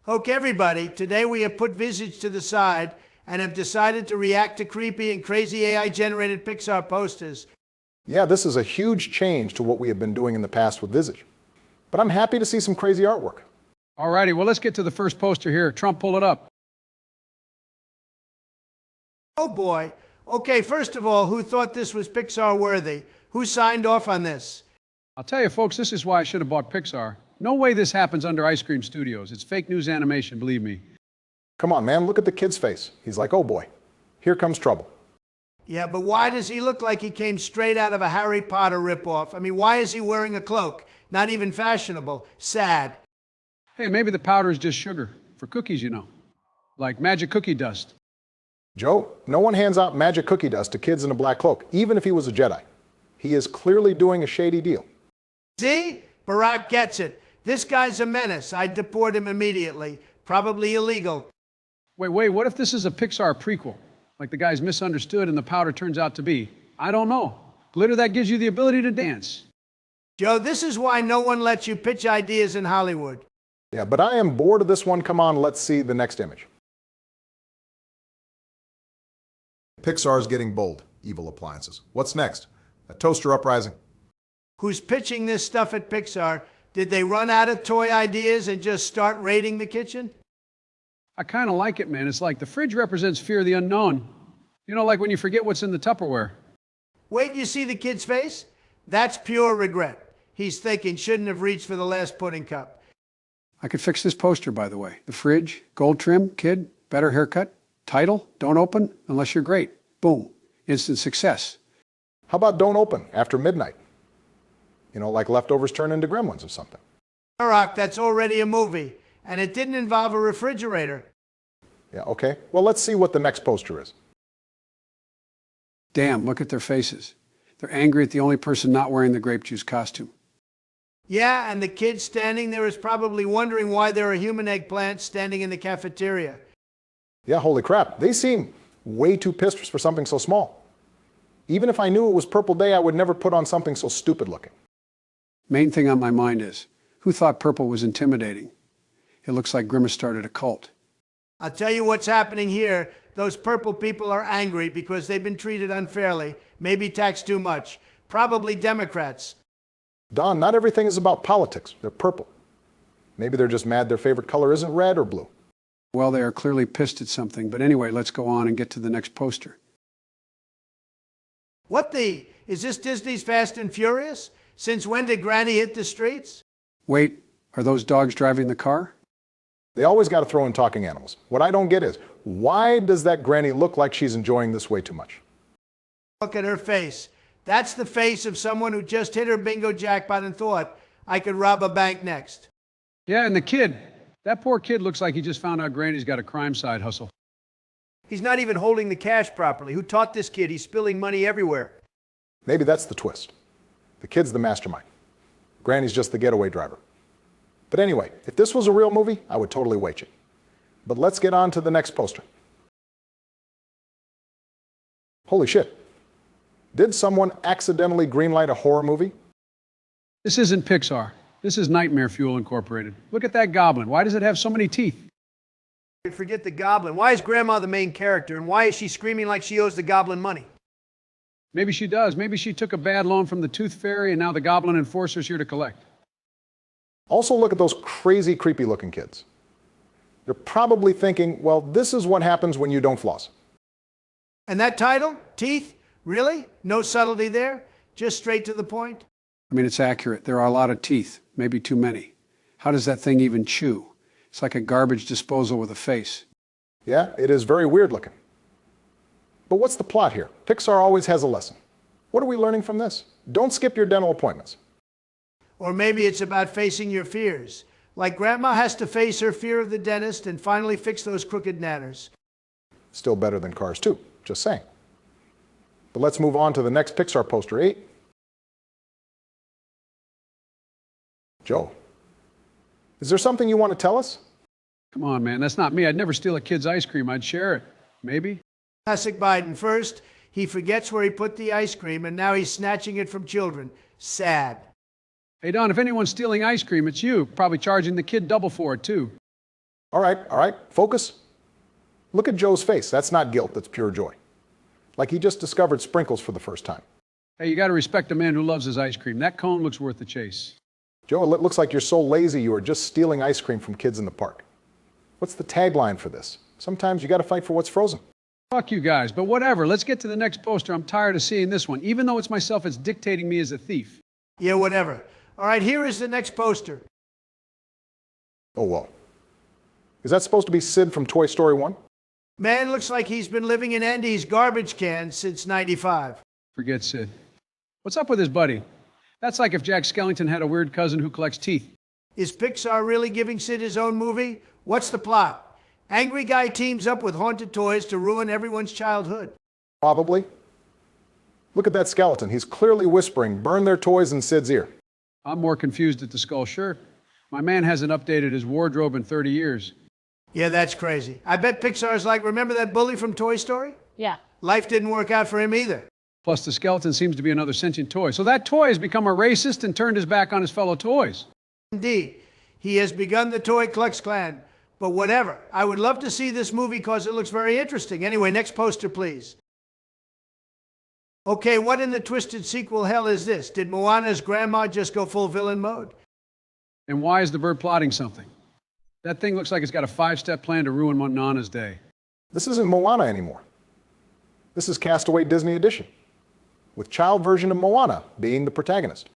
Okay, everybody, today we have put Visage to the side and have decided to react to creepy and crazy AI-generated Pixar posters. Yeah, this is a huge change to what we have been doing in the past with Visage. But I'm happy to see some crazy artwork. Alrighty, well, let's get to the first poster here. Trump, pull it up. Oh boy. Okay, first of all, who thought this was Pixar worthy? Who signed off on this? I'll tell you, folks, this is why I should have bought Pixar. No way this happens under Ice Cream Studios. It's fake news animation, believe me. Come on, man, look at the kid's face. He's like, oh boy, here comes trouble. Yeah, but why does he look like he came straight out of a Harry Potter ripoff? I mean, why is he wearing a cloak? Not even fashionable. Sad. Hey, maybe the powder is just sugar. For cookies, you know. Like magic cookie dust. Joe, no one hands out magic cookie dust to kids in a black cloak, even if he was a Jedi. He is clearly doing a shady deal. See? Barack gets it. This guy's a menace. I'd deport him immediately. Probably illegal. Wait, what if this is a Pixar prequel? Like the guy's misunderstood and the powder turns out to be? I don't know. Glitter that gives you the ability to dance. Joe, this is why no one lets you pitch ideas in Hollywood. Yeah, but I am bored of this one. Come on, let's see the next image. Pixar is getting bold. Evil appliances. What's next? A toaster uprising. Who's pitching this stuff at Pixar? Did they run out of toy ideas and just start raiding the kitchen? I kind of like it, man. It's like the fridge represents fear of the unknown. You know, like when you forget what's in the Tupperware. Wait, you see the kid's face? That's pure regret. He's thinking, shouldn't have reached for the last pudding cup. I could fix this poster, by the way. The fridge, gold trim, kid, better haircut, title, don't open unless you're great. Boom. Instant success. How about don't open after midnight? You know, like leftovers turn into gremlins or something. Barack, that's already a movie, and it didn't involve a refrigerator. Yeah, okay. Well, let's see what the next poster is. Damn, look at their faces. They're angry at the only person not wearing the grape juice costume. Yeah, and the kid standing there is probably wondering why there are human eggplants standing in the cafeteria. Yeah, holy crap. They seem way too pissed for something so small. Even if I knew it was Purple Day, I would never put on something so stupid looking. Main thing on my mind is, who thought purple was intimidating? It looks like Grimace started a cult. I'll tell you what's happening here. Those purple people are angry because they've been treated unfairly, maybe taxed too much. Probably Democrats. Don, not everything is about politics. They're purple. Maybe they're just mad their favorite color isn't red or blue. Well, they are clearly pissed at something. But anyway, let's go on and get to the next poster. What the? Is this Disney's Fast and Furious? Since when did Granny hit the streets? Wait, are those dogs driving the car? They always got to throw in talking animals. What I don't get is, why does that granny look like she's enjoying this way too much? Look at her face. That's the face of someone who just hit her bingo jackpot and thought, I could rob a bank next. Yeah, and the kid. That poor kid looks like he just found out Granny's got a crime side hustle. He's not even holding the cash properly. Who taught this kid? He's spilling money everywhere. Maybe that's the twist. The kid's the mastermind. Granny's just the getaway driver. But anyway, if this was a real movie, I would totally wait it. But let's get on to the next poster. Holy shit. Did someone accidentally greenlight a horror movie? This isn't Pixar. This is Nightmare Fuel Incorporated. Look at that goblin. Why does it have so many teeth? Forget the goblin. Why is Grandma the main character, and why is she screaming like she owes the goblin money? Maybe she does. Maybe she took a bad loan from the Tooth Fairy and now the Goblin Enforcer's here to collect. Also look at those crazy, creepy looking kids. They're probably thinking, well, this is what happens when you don't floss. And that title? Teeth? Really? No subtlety there? Just straight to the point? I mean, it's accurate. There are a lot of teeth, maybe too many. How does that thing even chew? It's like a garbage disposal with a face. Yeah, it is very weird looking. But what's the plot here? Pixar always has a lesson. What are we learning from this? Don't skip your dental appointments. Or maybe it's about facing your fears. Like Grandma has to face her fear of the dentist and finally fix those crooked nanners. Still better than Cars 2, just saying. But let's move on to the next Pixar poster, 8. Joe, is there something you want to tell us? Come on, man. That's not me. I'd never steal a kid's ice cream. I'd share it. Maybe. Classic Biden. First, he forgets where he put the ice cream, and now he's snatching it from children. Sad. Hey, Don, if anyone's stealing ice cream, it's you. Probably charging the kid double for it, too. All right, focus. Look at Joe's face. That's not guilt, that's pure joy. Like he just discovered sprinkles for the first time. Hey, you got to respect a man who loves his ice cream. That cone looks worth the chase. Joe, it looks like you're so lazy you are just stealing ice cream from kids in the park. What's the tagline for this? Sometimes you got to fight for what's frozen. Fuck you guys, but whatever. Let's get to the next poster. I'm tired of seeing this one. Even though it's myself, it's dictating me as a thief. Yeah, whatever. All right, here is the next poster. Oh, well. Is that supposed to be Sid from Toy Story 1? Man looks like he's been living in Andy's garbage can since '95. Forget Sid. What's up with his buddy? That's like if Jack Skellington had a weird cousin who collects teeth. Is Pixar really giving Sid his own movie? What's the plot? Angry guy teams up with haunted toys to ruin everyone's childhood. Probably. Look at that skeleton. He's clearly whispering, burn their toys in Sid's ear. I'm more confused at the skull shirt. My man hasn't updated his wardrobe in 30 years. Yeah, that's crazy. I bet Pixar's like, remember that bully from Toy Story? Yeah. Life didn't work out for him either. Plus, the skeleton seems to be another sentient toy. So that toy has become a racist and turned his back on his fellow toys. Indeed. He has begun the Toy Klux Klan. But whatever. I would love to see this movie because it looks very interesting. Anyway, next poster, please. Okay, what in the twisted sequel hell is this? Did Moana's grandma just go full villain mode? And why is the bird plotting something? That thing looks like it's got a 5-step plan to ruin Nana's day. This isn't Moana anymore. This is Castaway Disney Edition, with child version of Moana being the protagonist.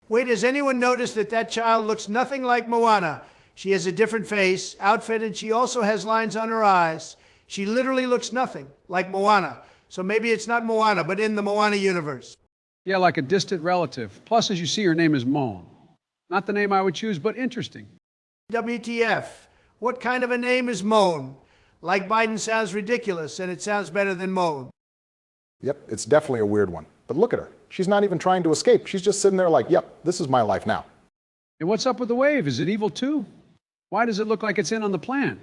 Wait, has anyone noticed that that child looks nothing like Moana? She has a different face, outfit, and she also has lines on her eyes. She literally looks nothing like Moana. So maybe it's not Moana, but in the Moana universe. Yeah, like a distant relative. Plus, as you see, her name is Moan. Not the name I would choose, but interesting. WTF? What kind of a name is Moan? Like Biden sounds ridiculous, and it sounds better than Moan. Yep, it's definitely a weird one. But look at her. She's not even trying to escape. She's just sitting there like, yep, this is my life now. And what's up with the wave? Is it evil too? Why does it look like it's in on the plan?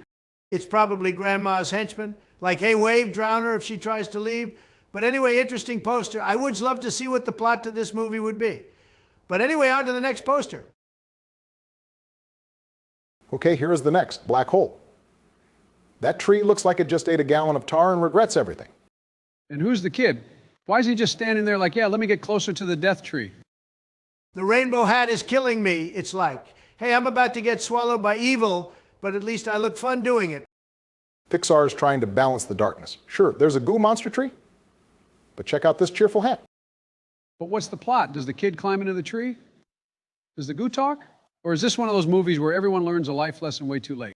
It's probably Grandma's henchman. Like, hey, wave, drown her if she tries to leave. But anyway, interesting poster. I would love to see what the plot to this movie would be. But anyway, on to the next poster. Okay, here is the next, Black Hole. That tree looks like it just ate a gallon of tar and regrets everything. And who's the kid? Why is he just standing there like, yeah, let me get closer to the death tree? The rainbow hat is killing me, it's like. Hey, I'm about to get swallowed by evil, but at least I look fun doing it. Pixar is trying to balance the darkness. Sure, there's a goo monster tree, but check out this cheerful hat. But what's the plot? Does the kid climb into the tree? Does the goo talk? Or is this one of those movies where everyone learns a life lesson way too late?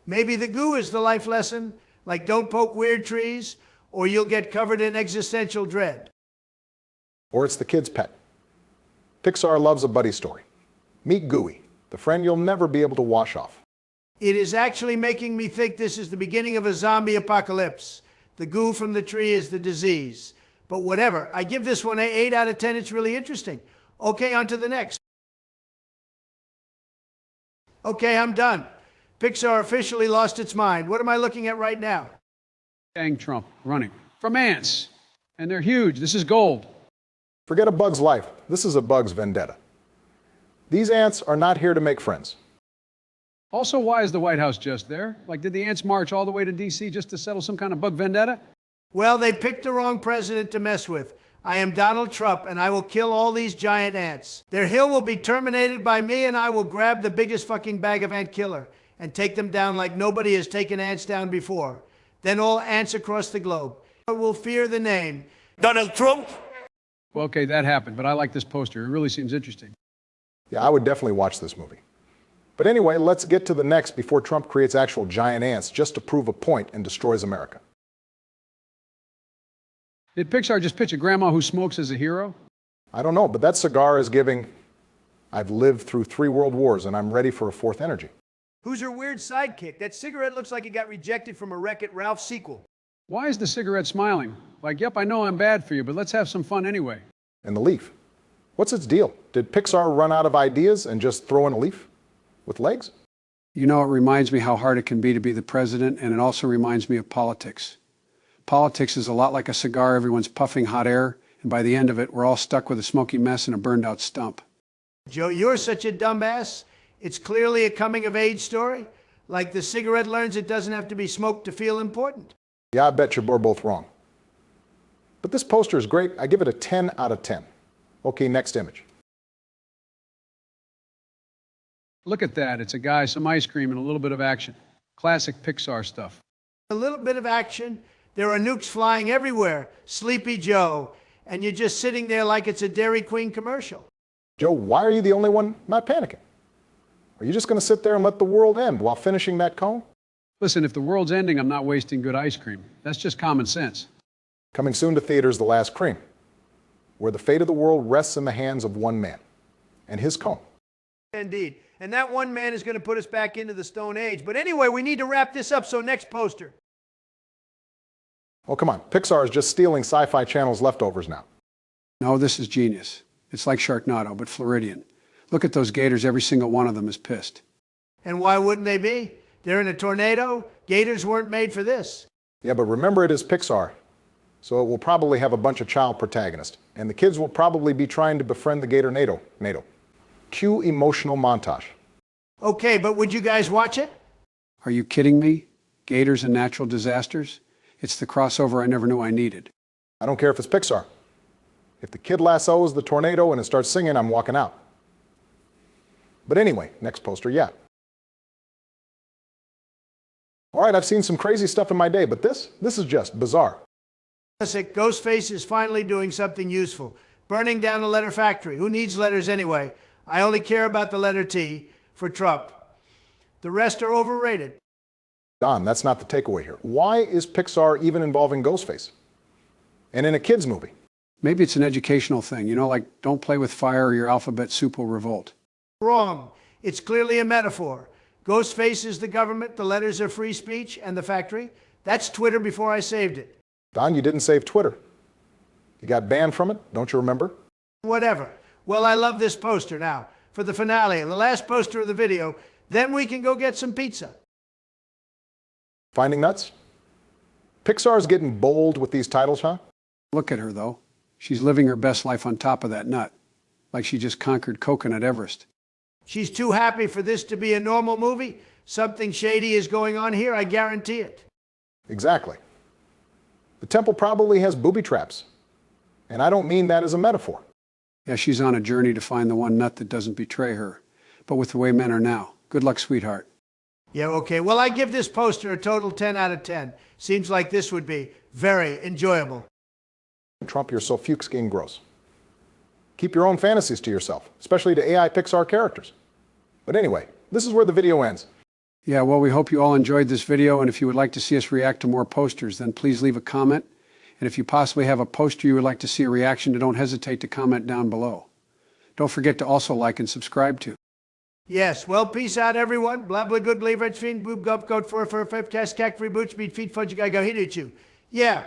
Maybe the goo is the life lesson, like don't poke weird trees, or you'll get covered in existential dread. Or it's the kid's pet. Pixar loves a buddy story. Meet Gooey, the friend you'll never be able to wash off. It is actually making me think this is the beginning of a zombie apocalypse. The goo from the tree is the disease. But whatever, I give this one an 8 out of 10. It's really interesting. Okay, on to the next. Okay, I'm done. Pixar officially lost its mind. What am I looking at right now? Dang Trump running from ants. And they're huge. This is gold. Forget a bug's life. This is a bug's vendetta. These ants are not here to make friends. Also, why is the White House just there? Like, did the ants march all the way to D.C. just to settle some kind of bug vendetta? Well, they picked the wrong president to mess with. I am Donald Trump, and I will kill all these giant ants. Their hill will be terminated by me, and I will grab the biggest fucking bag of ant killer and take them down like nobody has taken ants down before. Then all ants across the globe will fear the name Donald Trump. Well, okay, that happened, but I like this poster. It really seems interesting. Yeah, I would definitely watch this movie. But anyway, let's get to the next before Trump creates actual giant ants just to prove a point and destroys America. Did Pixar just pitch a grandma who smokes as a hero? I don't know, but that cigar is giving, I've lived through 3 world wars and I'm ready for a 4th energy. Who's her weird sidekick? That cigarette looks like it got rejected from a Wreck-It Ralph sequel. Why is the cigarette smiling? Like, yep, I know I'm bad for you, but let's have some fun anyway. And the leaf. What's its deal? Did Pixar run out of ideas and just throw in a leaf with legs? You know, it reminds me how hard it can be to be the president, and it also reminds me of politics. Politics is a lot like a cigar. Everyone's puffing hot air, and by the end of it, we're all stuck with a smoky mess and a burned-out stump. Joe, you're such a dumbass. It's clearly a coming-of-age story. Like the cigarette learns it doesn't have to be smoked to feel important. Yeah, I bet we're both wrong. But this poster is great. I give it a 10 out of 10. Okay, next image. Look at that. It's a guy, some ice cream, and a little bit of action. Classic Pixar stuff. A little bit of action. There are nukes flying everywhere. Sleepy Joe. And you're just sitting there like it's a Dairy Queen commercial. Joe, why are you the only one not panicking? Are you just going to sit there and let the world end while finishing that cone? Listen, if the world's ending, I'm not wasting good ice cream. That's just common sense. Coming soon to theaters, The Last Cream, where the fate of the world rests in the hands of one man and his cone. Indeed. And that one man is going to put us back into the Stone Age. But anyway, we need to wrap this up, so next poster. Oh, come on. Pixar is just stealing Sci-Fi Channel's leftovers now. No, this is genius. It's like Sharknado, but Floridian. Look at those gators. Every single one of them is pissed. And why wouldn't they be? They're in a tornado. Gators weren't made for this. Yeah, but remember it is Pixar, so it will probably have a bunch of child protagonists. And the kids will probably be trying to befriend the gator NATO. Cue emotional montage. Okay, but would you guys watch it? Are you kidding me? Gators and natural disasters? It's the crossover I never knew I needed. I don't care if it's Pixar. If the kid lassos the tornado and it starts singing, I'm walking out. But anyway, next poster, yeah. All right, I've seen some crazy stuff in my day, but this is just bizarre. Ghostface is finally doing something useful. Burning down a letter factory. Who needs letters anyway? I only care about the letter T for Trump. The rest are overrated. Don, that's not the takeaway here. Why is Pixar even involving Ghostface? And in a kid's movie? Maybe it's an educational thing, you know, like don't play with fire or your alphabet soup will revolt. Wrong. It's clearly a metaphor. Ghostface is the government, the letters are free speech, and the factory. That's Twitter before I saved it. Don, you didn't save Twitter. You got banned from it, don't you remember? Whatever. Well, I love this poster now. For the finale, the last poster of the video, then we can go get some pizza. Finding nuts? Pixar's getting bold with these titles, huh? Look at her, though. She's living her best life on top of that nut, like she just conquered Coconut Everest. She's too happy for this to be a normal movie. Something shady is going on here, I guarantee it. Exactly. The temple probably has booby traps. And I don't mean that as a metaphor. Yeah, she's on a journey to find the one nut that doesn't betray her. But with the way men are now, good luck, sweetheart. Yeah, okay. Well, I give this poster a total 10 out of 10. Seems like this would be very enjoyable. Trump, you're so fuchsky and gross. Keep your own fantasies to yourself, especially to AI Pixar characters. But anyway, this is where the video ends. Yeah, well, we hope you all enjoyed this video, and if you would like to see us react to more posters, then please leave a comment. And if you possibly have a poster you would like to see a reaction to, don't hesitate to comment down below. Don't forget to also like and subscribe to. Yes, well, peace out, everyone. Blah, blah, good, believe, red, fiend, boob, gulp, goat, fur, fifth, test, cack, free boots, beat, feet, fudge, guy, go, hit you. Yeah.